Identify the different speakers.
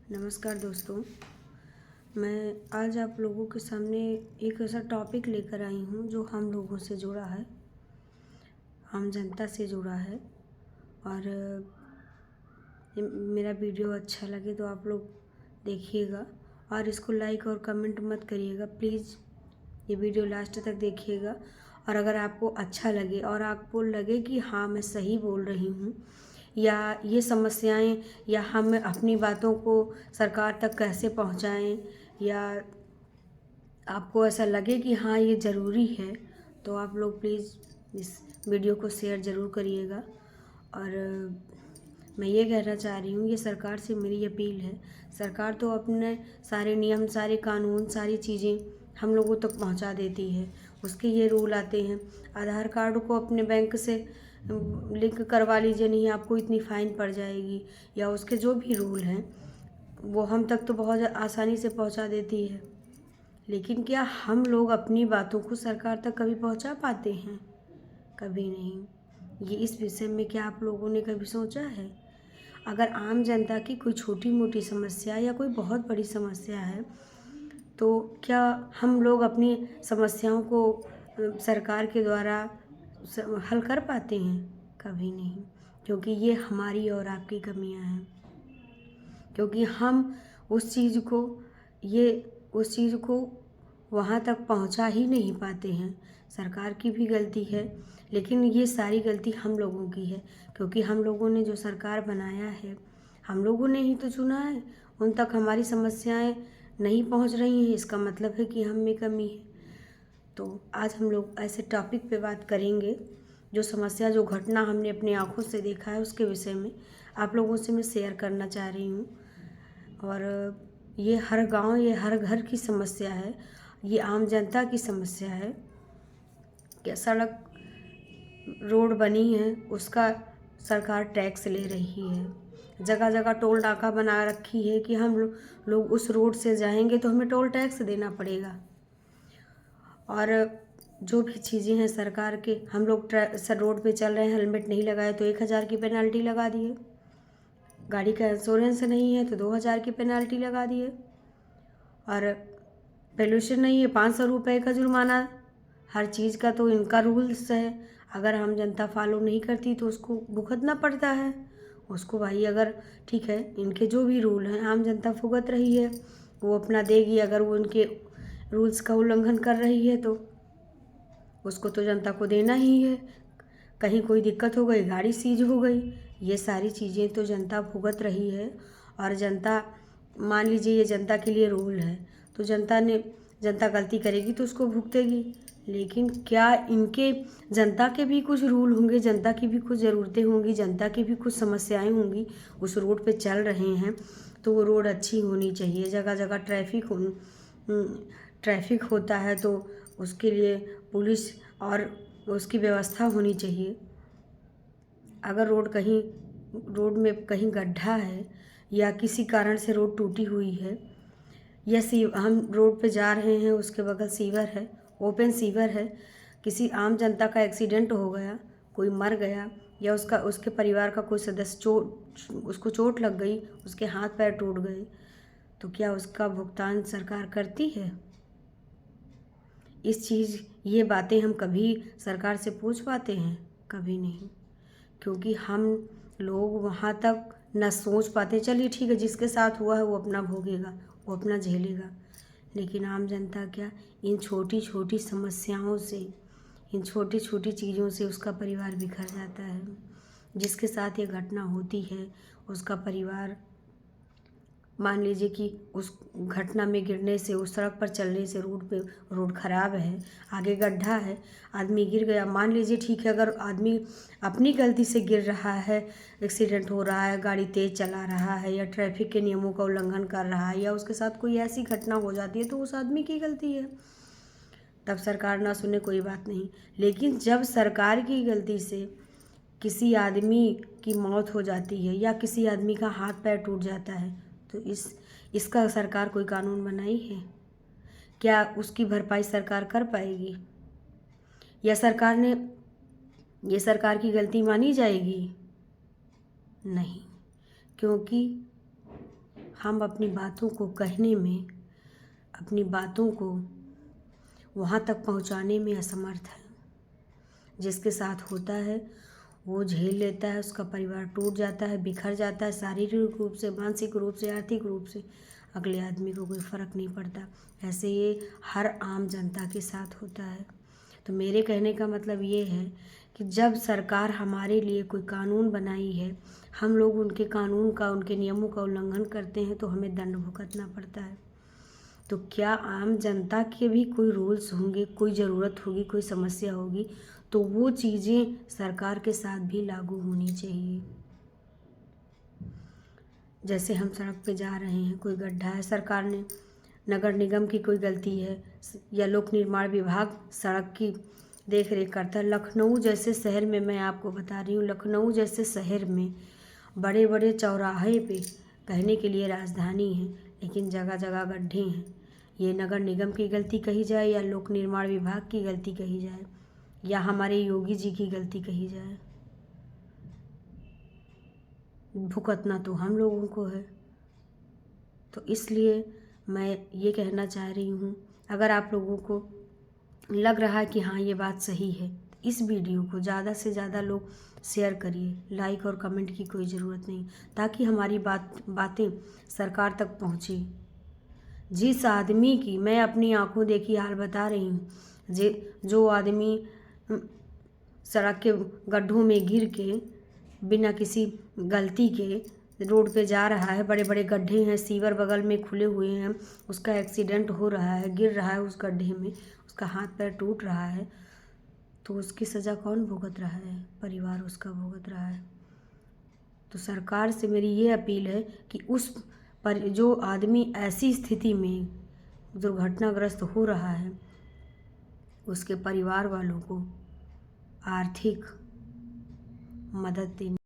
Speaker 1: नमस्कार दोस्तों। मैं आज आप लोगों के सामने एक ऐसा टॉपिक लेकर आई हूँ जो हम लोगों से जुड़ा है, आम जनता से जुड़ा है। और मेरा वीडियो अच्छा लगे तो आप लोग देखिएगा और इसको लाइक और कमेंट मत करिएगा प्लीज़। ये वीडियो लास्ट तक देखिएगा और अगर आपको अच्छा लगे और आपको लगे कि हाँ मैं सही बोल रही हूँ या ये समस्याएं या हम अपनी बातों को सरकार तक कैसे पहुंचाएं, या आपको ऐसा लगे कि हाँ ये ज़रूरी है, तो आप लोग प्लीज़ इस वीडियो को शेयर ज़रूर करिएगा। और मैं ये कहना चाह रही हूँ, ये सरकार से मेरी अपील है। सरकार तो अपने सारे नियम, सारे कानून, सारी चीज़ें हम लोगों तक पहुँचा देती है। उसके ये रूल आते हैं, आधार कार्ड को अपने बैंक से लिंक करवा लीजिए, नहीं आपको इतनी फ़ाइन पड़ जाएगी, या उसके जो भी रूल हैं वो हम तक तो बहुत आसानी से पहुँचा देती है। लेकिन क्या हम लोग अपनी बातों को सरकार तक कभी पहुँचा पाते हैं? कभी नहीं। ये इस विषय में क्या आप लोगों ने कभी सोचा है? अगर आम जनता की कोई छोटी मोटी समस्या या कोई बहुत बड़ी समस्या है तो क्या हम लोग अपनी समस्याओं को सरकार के द्वारा हल कर पाते हैं? कभी नहीं, क्योंकि ये हमारी और आपकी कमियां हैं। क्योंकि हम उस चीज़ को वहाँ तक पहुँचा ही नहीं पाते हैं। सरकार की भी गलती है, लेकिन ये सारी गलती हम लोगों की है, क्योंकि हम लोगों ने जो सरकार बनाया है, हम लोगों ने ही तो चुना है। उन तक हमारी समस्याएं नहीं पहुँच रही हैं, इसका मतलब है कि हम में कमी है। तो आज हम लोग ऐसे टॉपिक पे बात करेंगे, जो समस्या, जो घटना हमने अपनी आँखों से देखा है उसके विषय में आप लोगों से मैं शेयर करना चाह रही हूँ। और ये हर गांव, ये हर घर की समस्या है, ये आम जनता की समस्या है। क्या सड़क, रोड बनी है उसका सरकार टैक्स ले रही है, जगह जगह टोल नाका बना रखी है कि हम लोग उस रोड से जाएंगे तो हमें टोल टैक्स देना पड़ेगा। और जो भी चीज़ें हैं सरकार के, हम लोग रोड पे चल रहे हैं, हेलमेट नहीं लगाए तो 1000 की पेनल्टी लगा दिए, गाड़ी का इंश्योरेंस नहीं है तो 2000 की पेनल्टी लगा दिए, और पोल्यूशन नहीं है 500 रुपये का जुर्माना। हर चीज़ का तो इनका रूल्स है, अगर हम जनता फॉलो नहीं करती तो उसको भुगतना पड़ता है। उसको भाई, अगर ठीक है इनके जो भी रूल हैं आम जनता भुगत रही है, वो अपना देगी। अगर वो उनके रूल्स का उल्लंघन कर रही है तो उसको तो जनता को देना ही है। कहीं कोई दिक्कत हो गई, गाड़ी सीज हो गई, ये सारी चीज़ें तो जनता भुगत रही है। और जनता, मान लीजिए ये जनता के लिए रूल है तो जनता गलती करेगी तो उसको भुगतेगी। लेकिन क्या इनके, जनता के भी कुछ रूल होंगे, जनता की भी कुछ ज़रूरतें होंगी, जनता की भी कुछ समस्याएं होंगी। उस रोड पे चल रहे हैं तो वो रोड अच्छी होनी चाहिए। जगह जगह ट्रैफिक होता है तो उसके लिए पुलिस और उसकी व्यवस्था होनी चाहिए। अगर रोड में कहीं गड्ढा है या किसी कारण से रोड टूटी हुई है, या हम रोड पे जा रहे हैं उसके बगल सीवर है, ओपन सीवर है, किसी आम जनता का एक्सीडेंट हो गया, कोई मर गया, या उसके परिवार का कोई सदस्य उसको चोट लग गई, उसके हाथ पैर टूट गए, तो क्या उसका भुगतान सरकार करती है? ये बातें हम कभी सरकार से पूछ पाते हैं? कभी नहीं, क्योंकि हम लोग वहाँ तक न सोच पाते। चलिए ठीक है, जिसके साथ हुआ है वो अपना भोगेगा, वो अपना झेलेगा, लेकिन आम जनता क्या, इन छोटी छोटी समस्याओं से, इन छोटी छोटी चीज़ों से उसका परिवार बिखर जाता है। जिसके साथ ये घटना होती है उसका परिवार, मान लीजिए कि उस घटना में गिरने से, उस सड़क पर चलने से, रोड ख़राब है, आगे गड्ढा है, आदमी गिर गया, मान लीजिए ठीक है, अगर आदमी अपनी गलती से गिर रहा है, एक्सीडेंट हो रहा है, गाड़ी तेज़ चला रहा है या ट्रैफिक के नियमों का उल्लंघन कर रहा है, या उसके साथ कोई ऐसी घटना हो जाती है तो उस आदमी की गलती है, तब सरकार ना सुने कोई बात नहीं। लेकिन जब सरकार की गलती से किसी आदमी की मौत हो जाती है या किसी आदमी का हाथ पैर टूट जाता है तो इसका सरकार कोई कानून बनाई है? क्या उसकी भरपाई सरकार कर पाएगी? या ये सरकार की गलती मानी जाएगी? नहीं, क्योंकि हम अपनी बातों को कहने में, अपनी बातों को वहाँ तक पहुँचाने में असमर्थ हैं। जिसके साथ होता है वो झेल लेता है, उसका परिवार टूट जाता है, बिखर जाता है, शारीरिक रूप से, मानसिक रूप से, आर्थिक रूप से। अगले आदमी को कोई फ़र्क नहीं पड़ता। ऐसे ये हर आम जनता के साथ होता है। तो मेरे कहने का मतलब ये है कि जब सरकार हमारे लिए कोई कानून बनाई है, हम लोग उनके कानून का, उनके नियमों का उल्लंघन करते हैं तो हमें दंड भुगतना पड़ता है। तो क्या आम जनता के भी कोई रूल्स होंगे, कोई ज़रूरत होगी, कोई समस्या होगी, तो वो चीज़ें सरकार के साथ भी लागू होनी चाहिए। जैसे हम सड़क पे जा रहे हैं, कोई गड्ढा है, सरकार ने, नगर निगम की कोई गलती है या लोक निर्माण विभाग सड़क की देख रेख करता है। लखनऊ जैसे शहर में, मैं आपको बता रही हूँ, लखनऊ जैसे शहर में बड़े बड़े चौराहे पे, कहने के लिए राजधानी है, लेकिन जगह जगह गड्ढे हैं। ये नगर निगम की गलती कही जाए या लोक निर्माण विभाग की गलती कही जाए या हमारे योगी जी की गलती कही जाए, भुगतना तो हम लोगों को है। तो इसलिए मैं ये कहना चाह रही हूँ, अगर आप लोगों को लग रहा है कि हाँ ये बात सही है, इस वीडियो को ज़्यादा से ज़्यादा लोग शेयर करिए। लाइक और कमेंट की कोई ज़रूरत नहीं, ताकि हमारी बातें सरकार तक पहुँचे। जिस आदमी की, मैं अपनी आंखों देखी हाल बता रही हूँ, जो आदमी सड़क के गड्ढों में गिर के बिना किसी गलती के रोड पे जा रहा है, बड़े बड़े गड्ढे हैं, सीवर बगल में खुले हुए हैं, उसका एक्सीडेंट हो रहा है, गिर रहा है उस गड्ढे में, उसका हाथ पैर टूट रहा है, तो उसकी सज़ा कौन भुगत रहा है? परिवार उसका भुगत रहा है। तो सरकार से मेरी ये अपील है कि उस पर जो आदमी ऐसी स्थिति में दुर्घटनाग्रस्त हो रहा है, उसके परिवार वालों को आर्थिक मदद देनी